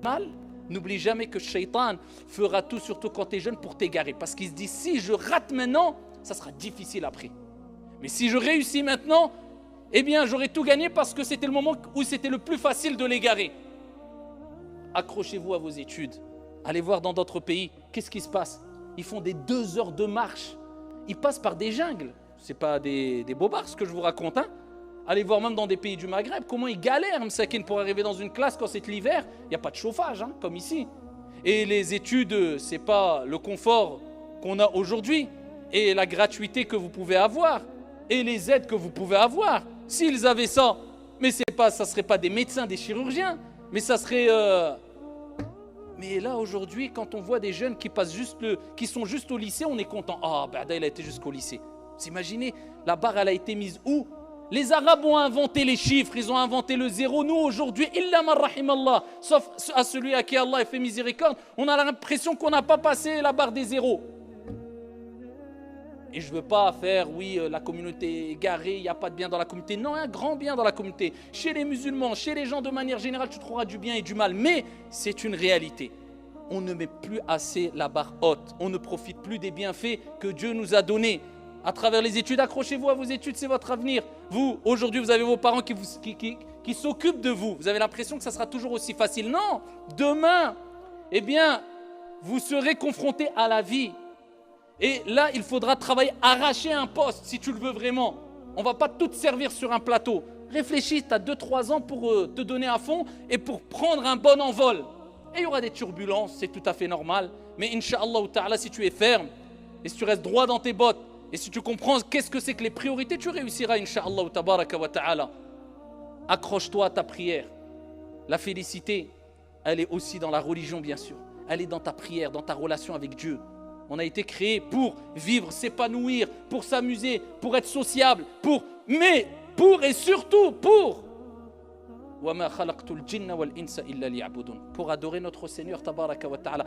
mal, n'oublie jamais que Shaitan fera tout, surtout quand tu es jeune, pour t'égarer. Parce qu'il se dit, si je rate maintenant, ça sera difficile après. Mais si je réussis maintenant, eh bien j'aurai tout gagné parce que c'était le moment où c'était le plus facile de l'égarer. Accrochez-vous à vos études. Allez voir dans d'autres pays, qu'est-ce qui se passe? Ils font des 2 heures de marche. Ils passent par des jungles. Ce n'est pas des bobards ce que je vous raconte. Allez voir même dans des pays du Maghreb, comment ils galèrent pour arriver dans une classe quand c'est l'hiver. Il n'y a pas de chauffage, comme ici. Et les études, ce n'est pas le confort qu'on a aujourd'hui. Et la gratuité que vous pouvez avoir. Et les aides que vous pouvez avoir. S'ils avaient ça, mais ça ne serait pas des médecins, des chirurgiens. Mais ça serait... Mais là, aujourd'hui, quand on voit des jeunes qui sont juste au lycée, on est content. Ah, Bada, il a été jusqu'au lycée. Vous imaginez, la barre, elle a été mise où? Les Arabes ont inventé les chiffres, ils ont inventé le zéro. Nous, aujourd'hui, illa man rahimallah, sauf à celui à qui Allah a fait miséricorde, on a l'impression qu'on n'a pas passé la barre des zéros. Et je ne veux pas faire, la communauté égarée, il n'y a pas de bien dans la communauté. Non, il y a un grand bien dans la communauté. Chez les musulmans, chez les gens de manière générale, tu trouveras du bien et du mal. Mais c'est une réalité. On ne met plus assez la barre haute. On ne profite plus des bienfaits que Dieu nous a donnés. À travers les études, accrochez-vous à vos études, c'est votre avenir. Vous, aujourd'hui, vous avez vos parents qui s'occupent de vous. Vous avez l'impression que ça sera toujours aussi facile. Non, demain, eh bien, vous serez confrontés à la vie. Et là, il faudra travailler, arracher un poste si tu le veux vraiment. On ne va pas tout te servir sur un plateau. Réfléchis, tu as 2-3 ans pour te donner à fond et pour prendre un bon envol. Et il y aura des turbulences, c'est tout à fait normal. Mais Inch'Allah ta'ala, si tu es ferme et si tu restes droit dans tes bottes et si tu comprends qu'est-ce que c'est que les priorités, tu réussiras Inch'Allah tabaraka wa ta'ala. Accroche-toi à ta prière. La félicité, elle est aussi dans la religion bien sûr. Elle est dans ta prière, dans ta relation avec Dieu. On a été créé pour vivre, s'épanouir, pour s'amuser, pour être sociable, mais pour et surtout pour pour adorer notre Seigneur tabaraka wa ta'ala.